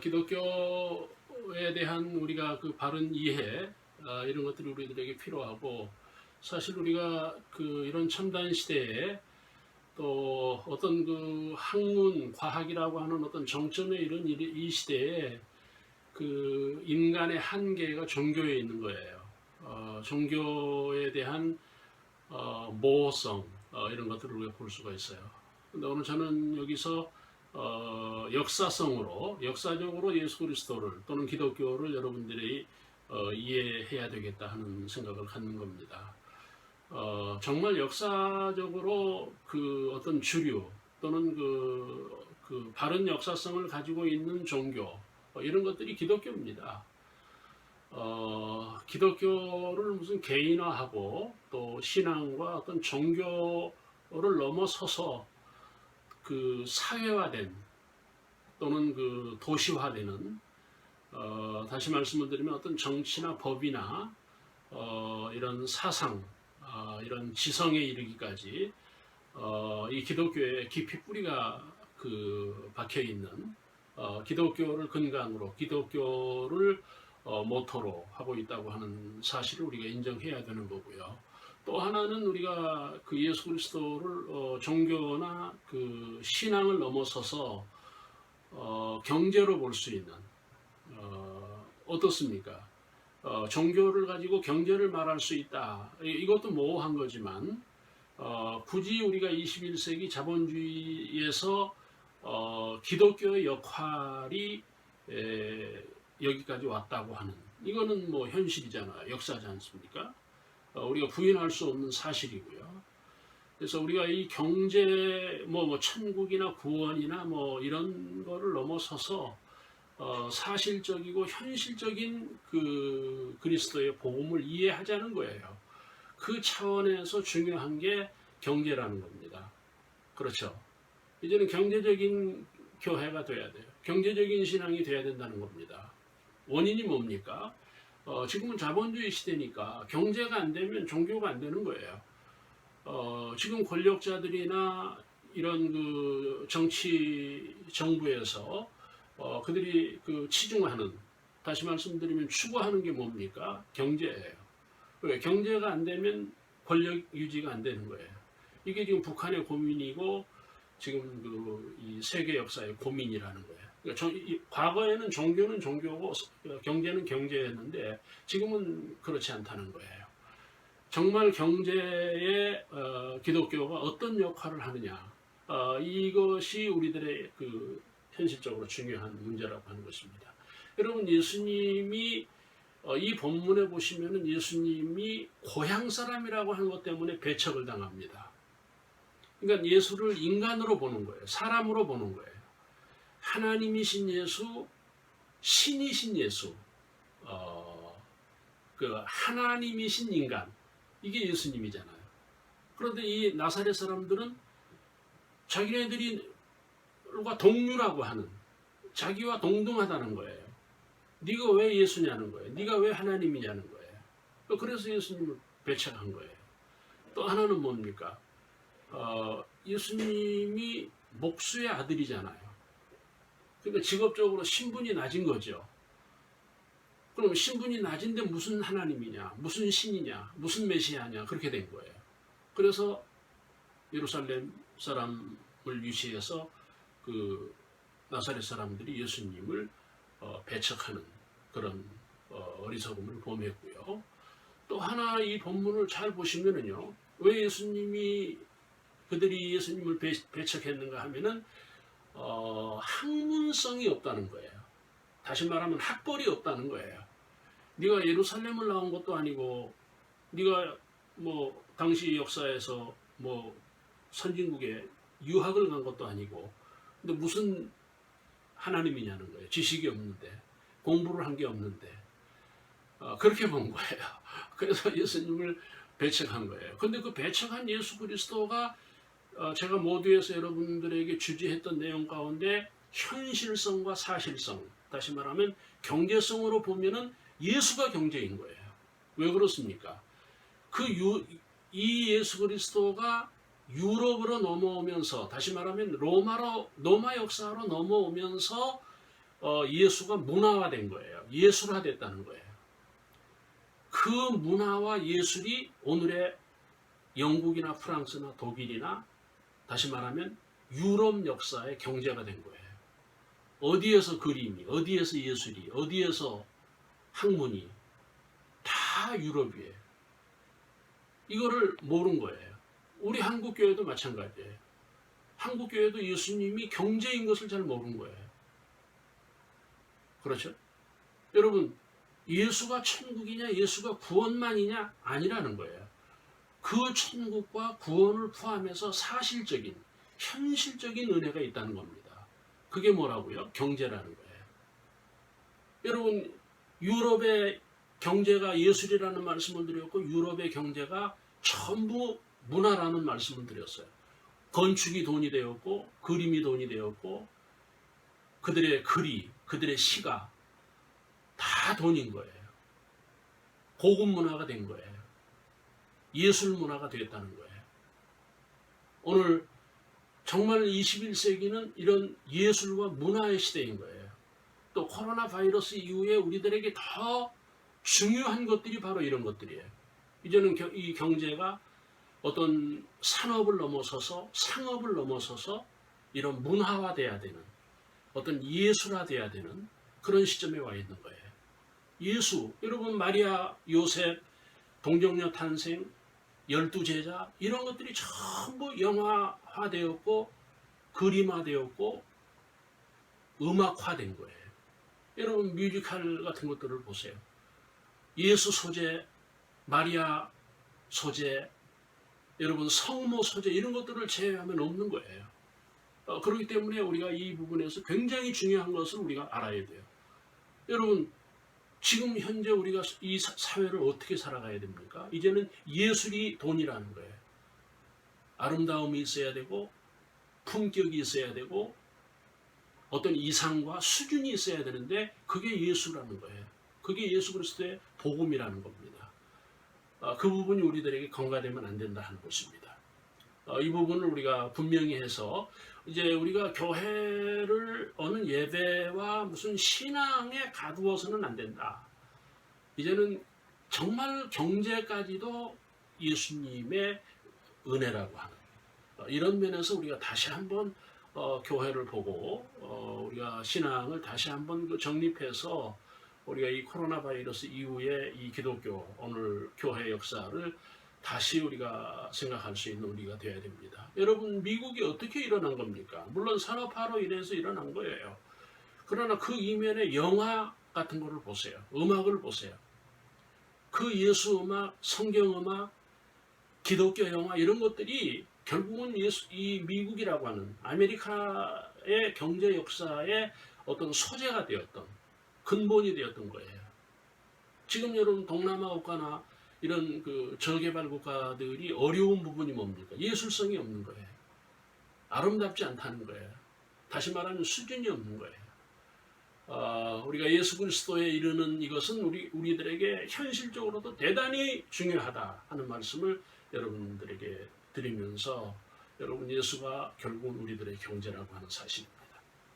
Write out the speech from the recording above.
기독교에 대한 우리가 그 바른 이해 이런 것들이 우리들에게 필요하고 사실 우리가 이런 첨단 시대에 또 어떤 그 학문, 과학이라고 하는 어떤 정점에 이른 이 시대에 그 인간의 한계가 종교에 있는 거예요. 종교에 대한 모호성 이런 것들을 우리가 볼 수가 있어요. 근데 오늘 저는 여기서 역사적으로 예수 그리스도를 또는 기독교를 여러분들이 이해해야 되겠다 하는 생각을 갖는 겁니다. 정말 역사적으로 그 어떤 주류 또는 그 바른 역사성을 가지고 있는 종교 이런 것들이 기독교입니다. 기독교를 무슨 개인화하고 또 신앙과 어떤 종교를 넘어서서 그 사회화된 또는 그 도시화되는 다시 말씀을 드리면 어떤 정치나 법이나 이런 사상 이런 지성에 이르기까지 이 기독교에 깊이 뿌리가 박혀 있는 기독교를 근간으로 기독교를 모토로 하고 있다고 하는 사실을 우리가 인정해야 되는 거고요. 또 하나는 우리가 그 예수 그리스도를 종교나 그 신앙을 넘어서서 경제로 볼 수 있는 어떻습니까? 종교를 가지고 경제를 말할 수 있다. 이것도 모호한 거지만 굳이 우리가 21세기 자본주의에서 기독교의 역할이 여기까지 왔다고 하는 이거는 뭐 현실이잖아요. 역사지 않습니까? 우리가 부인할 수 없는 사실이고요. 그래서 우리가 이 경제 천국이나 구원이나 이런 거를 넘어서서 사실적이고 현실적인 그 그리스도의 복음을 이해하자는 거예요. 그 차원에서 중요한 게 경제라는 겁니다. 그렇죠? 이제는 경제적인 교회가 돼야 돼요. 경제적인 신앙이 돼야 된다는 겁니다. 원인이 뭡니까? 지금은 자본주의 시대니까 경제가 안 되면 종교가 안 되는 거예요. 지금 권력자들이나 이런 그 정치 정부에서 그들이 치중하는, 다시 말씀드리면 추구하는 게 뭡니까? 경제예요. 왜? 경제가 안 되면 권력 유지가 안 되는 거예요. 이게 지금 북한의 고민이고 지금 이 세계 역사의 고민이라는 거예요. 그러니까 과거에는 종교는 종교고 경제는 경제였는데 지금은 그렇지 않다는 거예요. 정말 경제에 기독교가 어떤 역할을 하느냐, 이것이 우리들의 현실적으로 중요한 문제라고 하는 것입니다. 여러분, 예수님이 이 본문에 보시면은 예수님이 고향 사람이라고 하는 것 때문에 배척을 당합니다. 그러니까 예수를 인간으로 보는 거예요. 사람으로 보는 거예요. 하나님이신 예수, 신이신 예수, 하나님이신 인간, 이게 예수님이잖아요. 그런데 이 나사렛 사람들은 자기네들과 동류라고 하는, 자기와 동등하다는 거예요. 네가 왜 예수냐는 거예요. 네가 왜 하나님이냐는 거예요. 그래서 예수님을 배척한 거예요. 또 하나는 뭡니까? 예수님이 목수의 아들이잖아요. 그러니까 직업적으로 신분이 낮은 거죠. 그럼 신분이 낮은데 무슨 하나님이냐, 무슨 신이냐, 무슨 메시아냐, 그렇게 된 거예요. 그래서 예루살렘 사람을 유시해서 나사렛 사람들이 예수님을 배척하는 그런 어리석음을 범했고요. 또 하나 이 본문을 잘 보시면은요, 왜 그들이 예수님을 배척했는가 하면은 학문성이 없다는 거예요. 다시 말하면 학벌이 없다는 거예요. 네가 예루살렘을 나온 것도 아니고, 네가 당시 역사에서 선진국에 유학을 간 것도 아니고, 근데 무슨 하나님이냐는 거예요. 지식이 없는데, 공부를 한 게 없는데, 그렇게 본 거예요. 그래서 예수님을 배척한 거예요. 근데 그 배척한 예수 그리스도가 제가 모두에서 여러분들에게 주제했던 내용 가운데 현실성과 사실성, 다시 말하면 경제성으로 보면은 예수가 경제인 거예요. 왜 그렇습니까? 이 예수 그리스도가 유럽으로 넘어오면서, 다시 말하면 로마 역사로 넘어오면서 예수가 문화화된 거예요. 예술화됐다는 거예요. 그 문화와 예술이 오늘의 영국이나 프랑스나 독일이나 다시 말하면 유럽 역사의 경제가 된 거예요. 어디에서 그림이, 어디에서 예술이, 어디에서 학문이 다 유럽이에요. 이거를 모른 거예요. 우리 한국교회도 마찬가지예요. 한국교회도 예수님이 경제인 것을 잘 모르는 거예요. 그렇죠? 여러분, 예수가 천국이냐, 예수가 구원만이냐 아니라는 거예요. 그 천국과 구원을 포함해서 사실적인, 현실적인 은혜가 있다는 겁니다. 그게 뭐라고요? 경제라는 거예요. 여러분, 유럽의 경제가 예술이라는 말씀을 드렸고 유럽의 경제가 전부 문화라는 말씀을 드렸어요. 건축이 돈이 되었고 그림이 돈이 되었고 그들의 글이, 그들의 시가 다 돈인 거예요. 고급 문화가 된 거예요. 예술 문화가 되었다는 거예요. 오늘 정말 21세기는 이런 예술과 문화의 시대인 거예요. 또 코로나 바이러스 이후에 우리들에게 더 중요한 것들이 바로 이런 것들이에요. 이제는 이 경제가 어떤 산업을 넘어서서 상업을 넘어서서 이런 문화화돼야 되는 어떤 예술화돼야 되는 그런 시점에 와 있는 거예요. 예수, 여러분 마리아, 요셉, 동정녀 탄생, 12제자 이런 것들이 전부 영화화되었고 그림화되었고 음악화된 거예요. 여러분 뮤지컬 같은 것들을 보세요. 예수 소재, 마리아 소재, 여러분 성모 소재 이런 것들을 제외하면 없는 거예요. 그렇기 때문에 우리가 이 부분에서 굉장히 중요한 것을 우리가 알아야 돼요. 여러분 지금 현재 우리가 이 사회를 어떻게 살아가야 됩니까? 이제는 예술이 돈이라는 거예요. 아름다움이 있어야 되고 품격이 있어야 되고 어떤 이상과 수준이 있어야 되는데 그게 예수라는 거예요. 그게 예수 그리스도의 복음이라는 겁니다. 그 부분이 우리들에게 경과되면 안 된다 하는 것입니다. 이 부분을 우리가 분명히 해서 이제 우리가 교회를 어느 예배와 무슨 신앙에 가두어서는 안 된다. 이제는 정말 경제까지도 예수님의 은혜라고 하는 이런 면에서 우리가 다시 한번 교회를 보고 우리가 신앙을 다시 한번 정립해서 우리가 이 코로나 바이러스 이후에 이 기독교 오늘 교회 역사를 다시 우리가 생각할 수 있는 우리가 되어야 됩니다. 여러분 미국이 어떻게 일어난 겁니까? 물론 산업화로 인해서 일어난 거예요. 그러나 그 이면에 영화 같은 거를 보세요. 음악을 보세요. 그 예수 음악, 성경 음악, 기독교 영화 이런 것들이 결국은 이 미국이라고 하는 아메리카의 경제 역사의 어떤 소재가 되었던 근본이 되었던 거예요. 지금 여러분 동남아 국가나 이런 그 저개발 국가들이 어려운 부분이 뭡니까? 예술성이 없는 거예요. 아름답지 않다는 거예요. 다시 말하면 수준이 없는 거예요. 우리가 예수 그리스도에 이르는 이것은 우리들에게 현실적으로도 대단히 중요하다 하는 말씀을 여러분들에게 드리면서 여러분 예수가 결국은 우리들의 경제라고 하는 사실입니다.